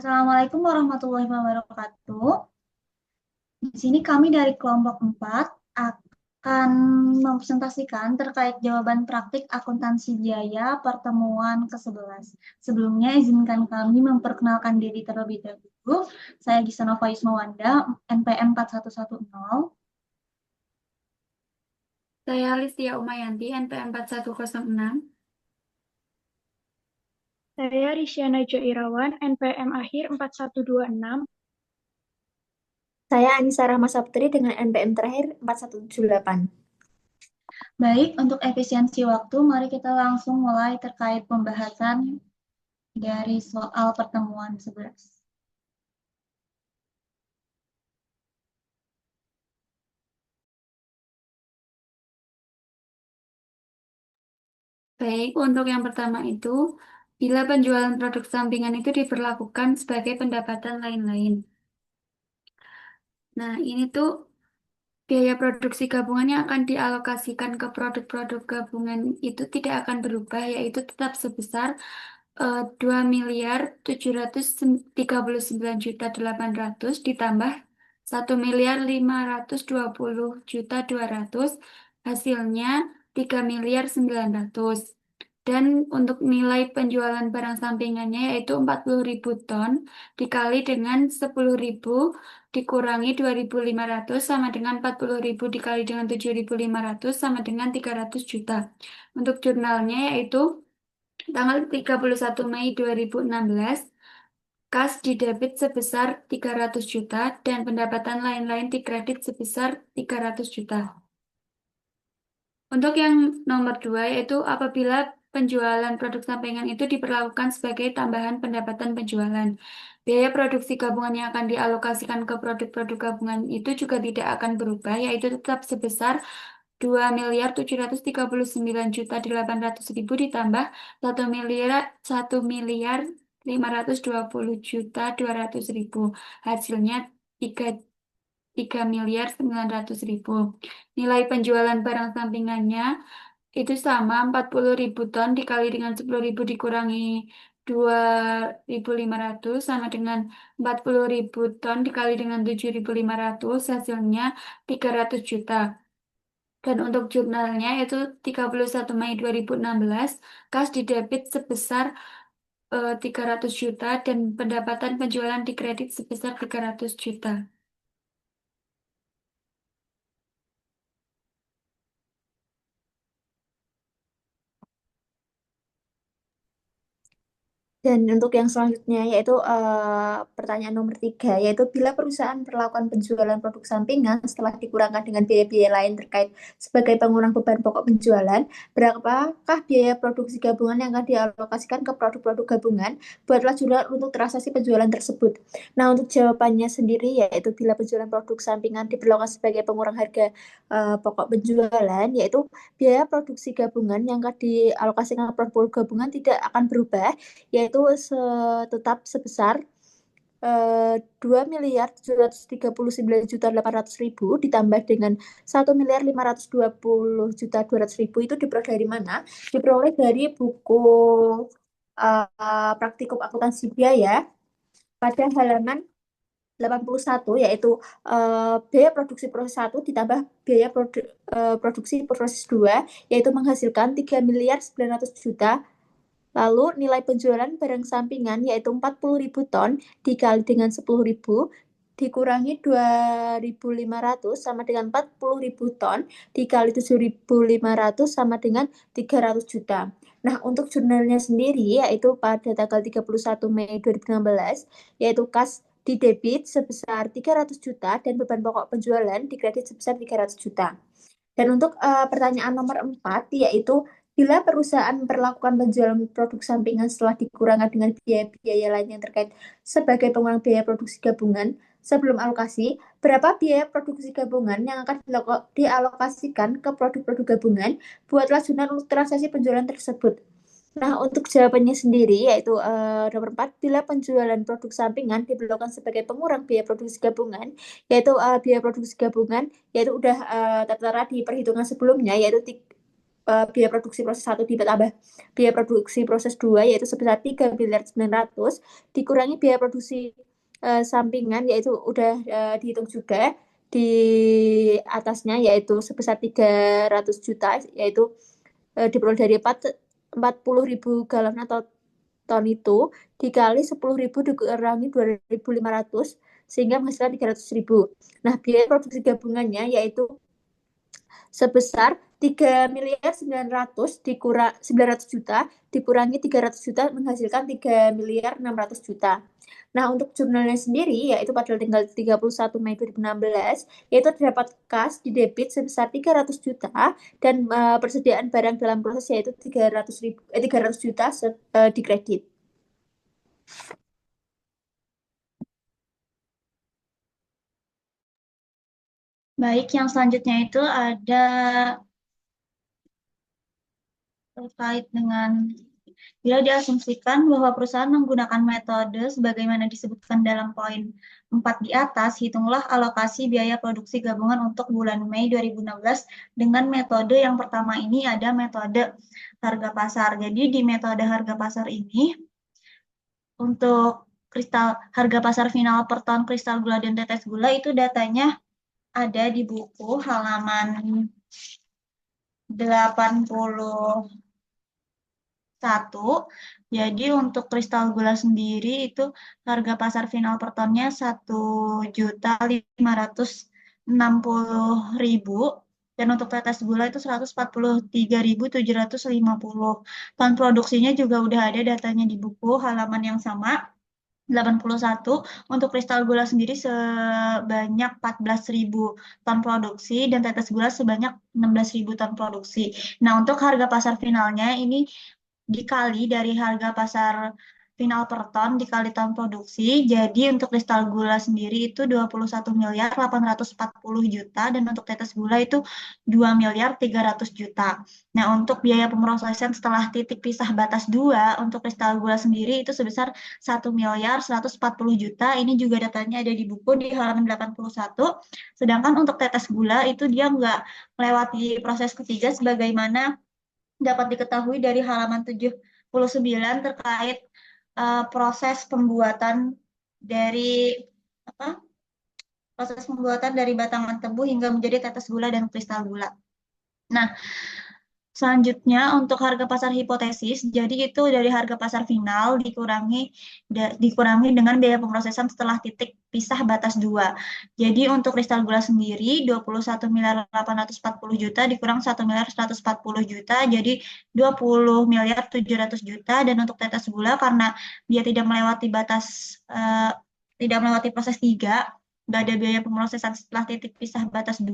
Assalamualaikum warahmatullahi wabarakatuh. Di sini kami dari kelompok 4 akan mempresentasikan terkait jawaban praktik akuntansi biaya pertemuan ke-11. Sebelumnya izinkan kami memperkenalkan diri terlebih dahulu. Saya Gisanova Yusmawanda, NPM 4110. Saya Listia Umayanti, NPM 4106. Saya Risyana Jo Irawan, NPM akhir 4126. Saya Anissa Rahmasaputri dengan NPM terakhir 4178. Baik, untuk efisiensi waktu, mari kita langsung mulai terkait pembahasan dari soal pertemuan 11. Baik, untuk yang pertama itu, bila penjualan produk sampingan itu diperlakukan sebagai pendapatan lain-lain. Nah, ini tuh biaya produksi gabungan yang akan dialokasikan ke produk-produk gabungan itu tidak akan berubah, yaitu tetap sebesar 2.739.800.000 ditambah 1.520.200.000, hasilnya 3.900.000. Dan untuk nilai penjualan barang sampingannya yaitu 40.000 ton dikali dengan 10.000 dikurangi 2.500 sama dengan 40.000 dikali dengan 7.500 sama dengan 300 juta. Untuk jurnalnya yaitu tanggal 31 Mei 2016, kas didebit sebesar 300 juta dan pendapatan lain-lain dikredit sebesar 300 juta. Untuk yang nomor dua yaitu apabila penjualan produk sampingan itu diperlakukan sebagai tambahan pendapatan penjualan. Biaya produksi gabungan yang akan dialokasikan ke produk-produk gabungan itu juga tidak akan berubah, yaitu tetap sebesar 2.739.800.000 ditambah 1.520.200.000. Hasilnya 3.900.000. Nilai penjualan barang sampingannya itu sama 40.000 ton dikali dengan 10.000 dikurangi 2.500 sama dengan 40.000 ton dikali dengan 7.500, hasilnya 300 juta. Dan untuk jurnalnya yaitu 31 Mei 2016, kas didebit sebesar 300 juta dan pendapatan penjualan dikredit sebesar 300 juta. Dan untuk yang selanjutnya yaitu pertanyaan nomor 3, yaitu bila perusahaan melakukan penjualan produk sampingan setelah dikurangkan dengan biaya-biaya lain terkait sebagai pengurang beban pokok penjualan, berapakah biaya produksi gabungan yang akan dialokasikan ke produk-produk gabungan? Buatlah jurnal untuk transaksi penjualan tersebut. Nah, untuk jawabannya sendiri yaitu bila penjualan produk sampingan diperlakukan sebagai pengurang harga pokok penjualan, yaitu biaya produksi gabungan yang akan dialokasikan ke produk gabungan tidak akan berubah, yaitu tetap sebesar 2.739.800.000 ditambah dengan 1.520.200.000. Itu diperoleh dari mana? Diperoleh dari buku praktikum akuntansi biaya pada halaman 81, yaitu biaya produksi proses 1 ditambah biaya produksi proses 2, yaitu menghasilkan 3.900.000.000. Lalu nilai penjualan barang sampingan yaitu 40.000 ton dikali dengan 10.000 dikurangi 2.500 sama dengan 40.000 ton dikali 7.500 sama dengan 300 juta. Nah, untuk jurnalnya sendiri yaitu pada tanggal 31 Mei 2016, yaitu kas didebit sebesar 300 juta dan beban pokok penjualan dikredit sebesar 300 juta. Dan untuk pertanyaan nomor 4, yaitu bila perusahaan memperlakukan penjualan produk sampingan setelah dikurangkan dengan biaya-biaya lain yang terkait sebagai pengurang biaya produksi gabungan sebelum alokasi, berapa biaya produksi gabungan yang akan dialokasikan ke produk-produk gabungan? Buatlah jurnal untuk transaksi penjualan tersebut. Nah, untuk jawabannya sendiri yaitu nomor 4, bila penjualan produk sampingan diperlakukan sebagai pengurang biaya produksi gabungan, yaitu biaya produksi gabungan yaitu udah tertera di perhitungan sebelumnya, yaitu biaya produksi proses 1 ditambah biaya produksi proses 2 yaitu sebesar 3.900.000 dikurangi biaya produksi sampingan yaitu udah dihitung juga di atasnya yaitu sebesar 300 juta yaitu diperoleh dari 40.000 galon atau ton itu dikali 10.000 dikurangi 2.500 sehingga menghasilkan 300.000. Nah, biaya produksi gabungannya yaitu sebesar 3.900.000 dikurang 900 juta dikurangi 300 juta menghasilkan 3.600.000 juta. Nah, untuk jurnalnya sendiri yaitu pada tanggal 31 Mei 2016 yaitu terdapat kas di debit sebesar 300 juta dan persediaan barang dalam proses yaitu 300 juta di kredit. Baik, yang selanjutnya itu ada terkait dengan bila diasumsikan bahwa perusahaan menggunakan metode sebagaimana disebutkan dalam poin 4 di atas, hitunglah alokasi biaya produksi gabungan untuk bulan Mei 2016 dengan metode yang pertama ini ada metode harga pasar. Jadi di metode harga pasar ini untuk harga pasar final per ton kristal gula dan tetes gula itu datanya ada di buku halaman 81. Jadi untuk kristal gula sendiri itu harga pasar final per tonnya 1.560.000 dan untuk tetes gula itu 143.750. Ton produksinya juga udah ada datanya di buku halaman yang sama. 81 untuk kristal gula sendiri sebanyak 14.000 ton produksi dan tetes gula sebanyak 16.000 ton produksi. Nah, untuk harga pasar finalnya ini dikali dari harga pasar final per ton dikali ton produksi. Jadi untuk kristal gula sendiri itu 21.840 juta dan untuk tetes gula itu 2.300 juta. Nah, untuk biaya pemrosesan setelah titik pisah batas 2 untuk kristal gula sendiri itu sebesar 1.140 juta. Ini juga datanya ada di buku di halaman 81. Sedangkan untuk tetes gula itu dia nggak melewati proses ketiga sebagaimana dapat diketahui dari halaman 79 terkait proses pembuatan dari batangan tebu hingga menjadi tetes gula dan kristal gula. Nah, selanjutnya untuk harga pasar hipotesis, jadi itu dari harga pasar final dikurangi dengan biaya pemrosesan setelah titik pisah batas 2. Jadi untuk kristal gula sendiri 21.840 juta dikurang 1.140 juta jadi 20.700 juta dan untuk tetes gula karena dia tidak melewati proses 3, nggak ada biaya pemrosesan setelah titik pisah batas 2,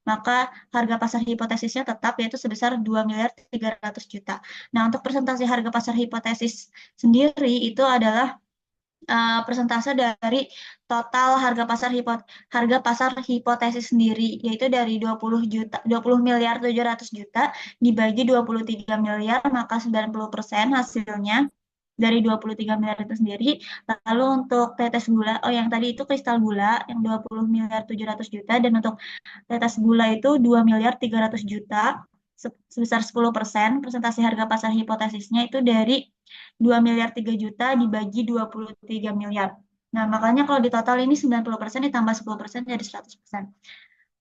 maka harga pasar hipotesisnya tetap yaitu sebesar 2.300 juta. Nah, untuk persentase harga pasar hipotesis sendiri itu adalah persentase dari total harga pasar hipotesis sendiri yaitu dari 20.700 juta dibagi 23 miliar maka 90% hasilnya dari 23 miliar itu sendiri. Lalu untuk tetes gula, yang tadi itu kristal gula yang 20.700 juta dan untuk tetes gula itu 2.300 juta sebesar 10%. Persentase harga pasar hipotesisnya itu dari 2.3 juta dibagi 23 miliar. Nah, makanya kalau di total ini 90% ditambah 10% jadi 100%.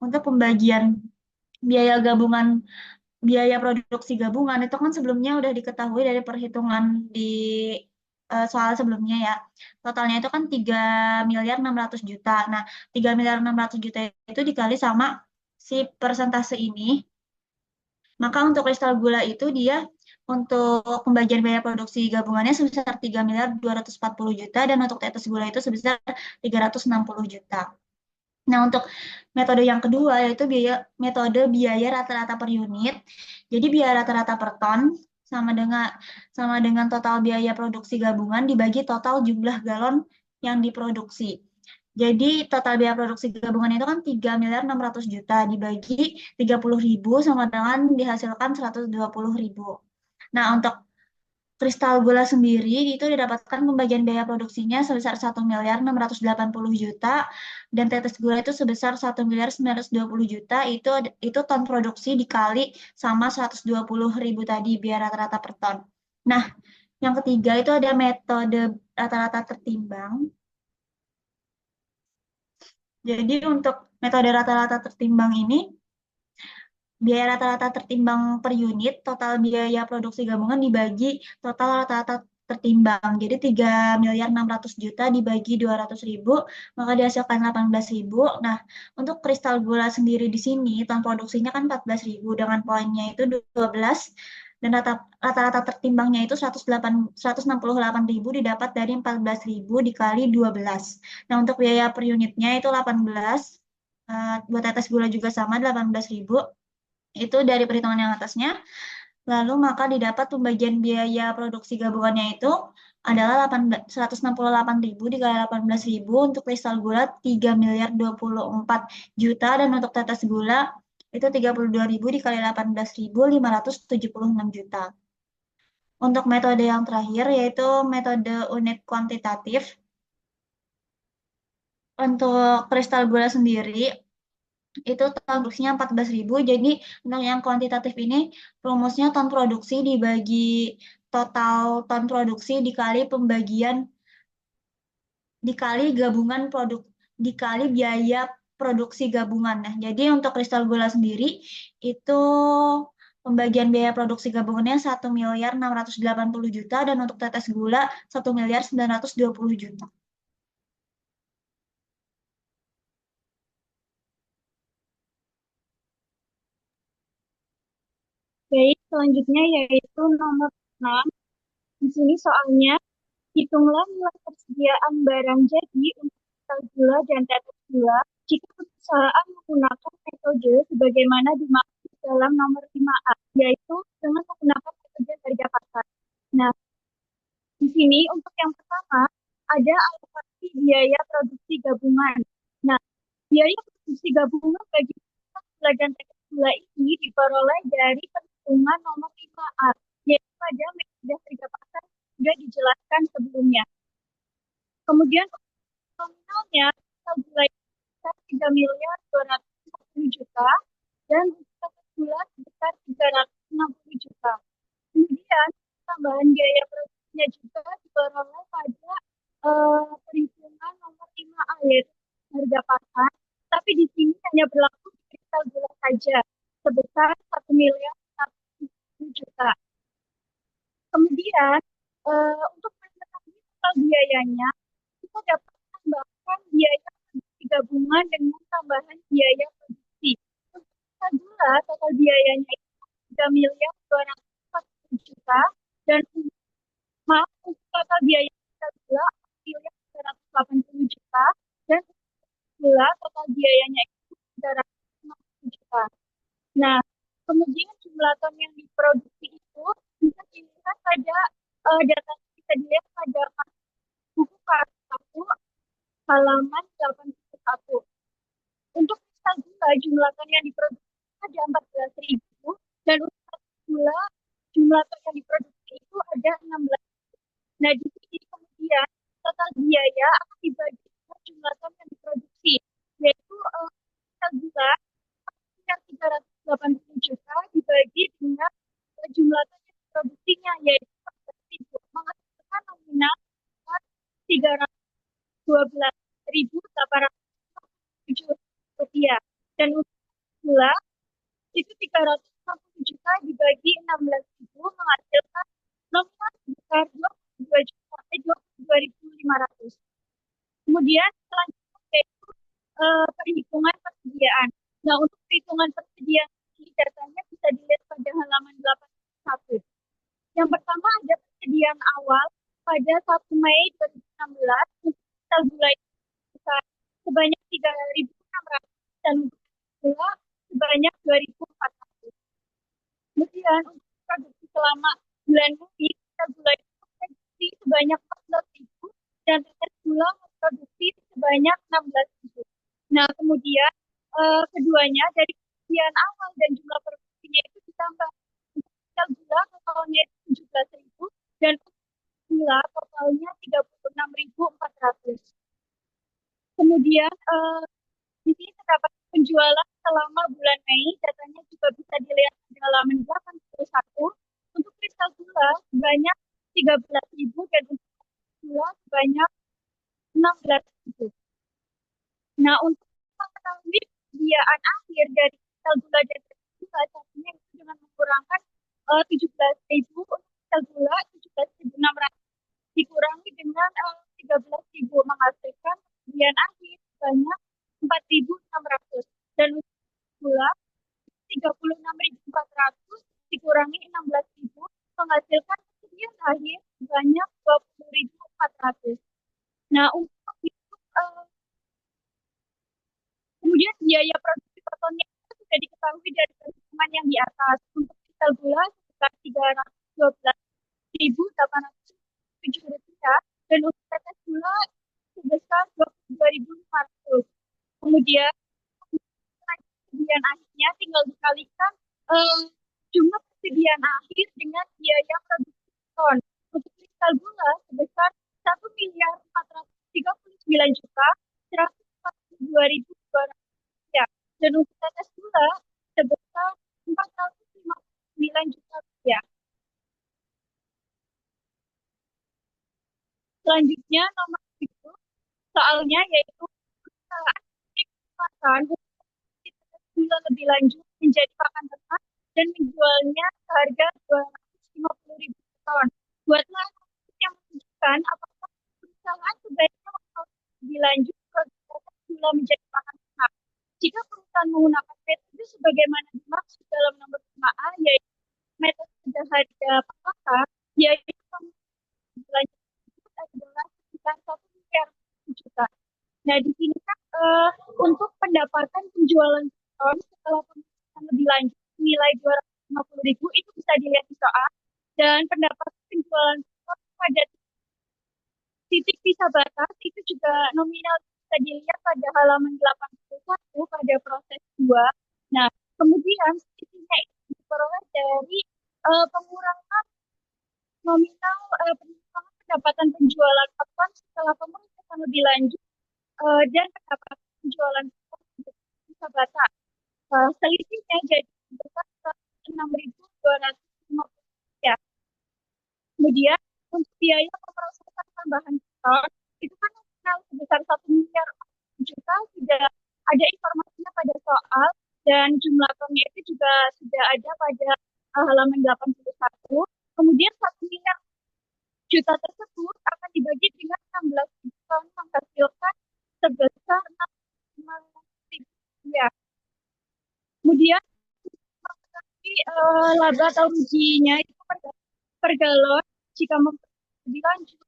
Untuk pembagian biaya produksi gabungan itu kan sebelumnya udah diketahui dari perhitungan di soal sebelumnya ya. Totalnya itu kan 3.600 juta. Nah, 3.600 juta itu dikali sama si persentase ini. Maka untuk kristal gula itu dia untuk pembagian biaya produksi gabungannya sebesar 3.240 juta dan untuk tetes gula itu sebesar 360 juta. Nah, untuk metode yang kedua yaitu metode biaya rata-rata per unit. Jadi biaya rata-rata per ton sama dengan total biaya produksi gabungan dibagi total jumlah galon yang diproduksi. Jadi total biaya produksi gabungan itu kan 3.600 juta dibagi 30.000 sama dengan dihasilkan 120.000. Nah, untuk kristal gula sendiri itu didapatkan pembagian biaya produksinya sebesar 1.680.000.000 dan tetes gula itu sebesar 1.920.000.000. Itu ton produksi dikali sama 120.000 tadi biar rata-rata per ton. Nah, yang ketiga itu ada metode rata-rata tertimbang. Jadi untuk metode rata-rata tertimbang ini, biaya rata-rata tertimbang per unit, total biaya produksi gabungan dibagi total rata-rata tertimbang. Jadi 3.600.000.000 dibagi 200.000, maka dihasilkan 18.000. Nah, untuk kristal gula sendiri di sini, ton produksinya kan 14.000 dengan poinnya itu 12. Dan rata-rata tertimbangnya itu 168.000 didapat dari 14.000 dikali 12. Nah, untuk biaya per unitnya itu 18. Buat tetes gula juga sama 18.000. Itu dari perhitungan yang atasnya. Lalu maka didapat pembagian biaya produksi gabungannya itu adalah 168.000 dikali 18.000 untuk kristal gula 3.024.000.000 dan untuk tetes gula itu 32.000 dikali 18.000 576.000.000. Untuk metode yang terakhir yaitu metode unit kuantitatif. Untuk kristal gula sendiri itu ton produksinya 14.000. Jadi untuk yang kuantitatif ini rumusnya ton produksi dibagi total ton produksi dikali pembagian dikali gabungan produk dikali biaya produksi gabungan. Nah, jadi untuk kristal gula sendiri itu pembagian biaya produksi gabungannya 1.680.000.000 dan untuk tetes gula 1.920.000.000. Baik, selanjutnya yaitu nomor 6. Di sini soalnya, hitunglah nilai persediaan barang jadi untuk kristal gula dan tetes gula jika perusahaan menggunakan metode sebagaimana dimaksud dalam nomor 5A, yaitu dengan menggunakan metode harga pasar. Nah, di sini untuk yang pertama ada alokasi biaya produksi gabungan. Nah, biaya produksi gabungan bagi kristal gula dan tetes gula ini diperoleh dari perhitungan nomor 5A, yaitu pada metode harga pasar sudah dijelaskan sebelumnya. Kemudian nominalnya kristal gula sebesar 3.250.000.000 dan tetes gula sebesar 360.000.000. Kemudian tambahan biaya produksinya juga diperoleh pada perhitungan nomor 5A yaitu harga pasar, tapi di sini hanya berlaku di kristal gula saja sebesar 1.150.000.000. Kemudian untuk mengetahui total biayanya kita dapat tambahkan biaya produksi gabungan dengan tambahan biaya produksi. Untuk kristal gula total biayanya itu 3.240.000.000 dan maaf untuk total biaya kristal gula 4.380.000.000 dan gula total biayanya itu 360.000.000. Nah, kemudian jumlah ton yang diproduksi itu bisa dilihat pada data bisa dilihat pada buku K1 halaman 81. Untuk kristal gula jumlah ton yang diproduksi ada 14.000 dan untuk gula jumlah ton yang diproduksi itu ada 16. Nah, di sini kemudian total biaya akan dibagi dengan jumlah ton yang diproduksi, yaitu kristal gula yang 380.000.000 dibagi dengan jumlah ton yang diproduksinya, yaitu 14.000, menghasilkan nominal 312.807 rupiah. Dan untuk gula itu 360.000.000 dibagi 16.000 menghasilkan nominal sebesar 22.500. Kemudian selanjutnya yaitu perhitungan persediaan. Nah, untuk perhitungan persediaan ini datanya bisa dilihat pada halaman 81. Yang pertama ada persediaan awal pada 1 Mei 2016 untuk kristal gula sebanyak 3.600 dan untuk gula sebanyak 2.400. Kemudian untuk produksi selama bulan Mei, kristal gula itu produksi sebanyak 14.000 dan tetes gula produksi sebanyak 16.000. Nah, kemudian keduanya dari persediaan awal dan jumlah produksinya itu ditambah. Untuk kristal gula totalnya itu 17.000 dan 13.000 dan untuk gula sebanyak 16.000. Nah, untuk mengetahui persediaan akhir dari sel gula dan salah satunya itu dengan mengurangkan 17.000 untuk sel gula 17.600 dikurangi dengan 13.000 menghasilkan persediaan akhir sebanyak 4.600 dan untuk gula 36.400 dikurangi 16.000 menghasilkan persediaan akhir sebanyak 20.400. Nah, untuk menghitung kemudian biaya produksi per tonnya itu sudah diketahui dari perhitungan yang di atas. Untuk sel gula sebesar 312.807 rupiah dan untuk tetes gula sebesar 22.500. Kemudian persediaan akhirnya tinggal dikalikan jumlah persediaan akhir dengan biaya produksi ton. Untuk kristal gula sebesar 1.439.142.200 rupiah dan untuk tetes gula sebesar 459 juta rupiah. Selanjutnya nomor 7 soalnya yaitu kesempatan untuk gula lebih lanjut menjadi pakan ternak dan menjualnya seharga 250.000 ton. Buatlah analisis yang menunjukkan apakah perusahaan sebaiknya lebih lanjut produksi gula menjadi pakan ternak. Jika perusahaan menggunakan metode sebagaimana dimaksud dalam nomor 5A, yaitu metode harga patokan, yaitu lanjut adalah sekitar 1 miliar juta. Nah, di sini kan untuk pendapatan penjualan ton setelah pemeriksaan lebih lanjut nilai 250.000 itu bisa dilihat di soal, dan pendapatan penjualan ton pada titik pisah batas itu juga nominal bisa dilihat pada halaman 81 pada proses 2. Nah, kemudian selisihnya itu diperoleh dari pengurangan nominal pengurangan pendapatan penjualan ton setelah pemeriksaan lebih lanjut dan pendapatan penjualan pisah batas. Selisihnya jadi sebesar 6.250 rupiah. Kemudian untuk biaya pemrosesan tambahan ton itu kan nominal sebesar 1 miliar juta sudah ada informasinya pada soal dan jumlah tonnya itu juga sudah ada pada halaman 81. Kemudian 1 miliar juta tersebut akan dibagi dengan 16 ton menghasilkan sebesar 6.000 rupiah. Kemudian laba atau ruginya itu per galon jika lebih lanjut,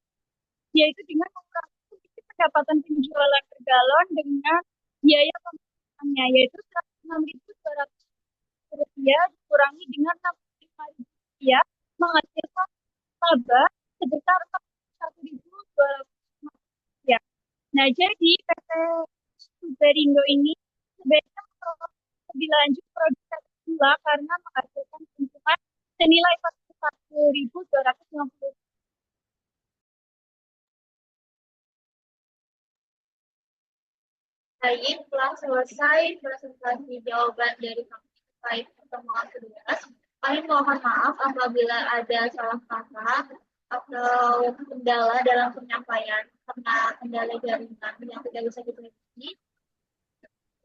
yaitu dengan mengurangi pendapatan penjualan per galon dengan biaya pemeriksanya, yaitu 106.200 rupiah dikurangi dengan 65.000 rupiah menghasilkan laba sebesar 41.200 rupiah. Nah, jadi PT Superindo ini sebaiknya lebih lanjut produk gula karena menghasilkan keuntungan senilai 41.250. Baik, telah selesai presentasi jawaban dari kami terkait pertemuan ke-11. Kami mohon maaf apabila ada salah kata atau kendala dalam penyampaian karena kendala jaringan yang tidak bisa diprediksi.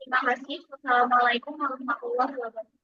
Terima kasih. Wassalamualaikum warahmatullahi wabarakatuh.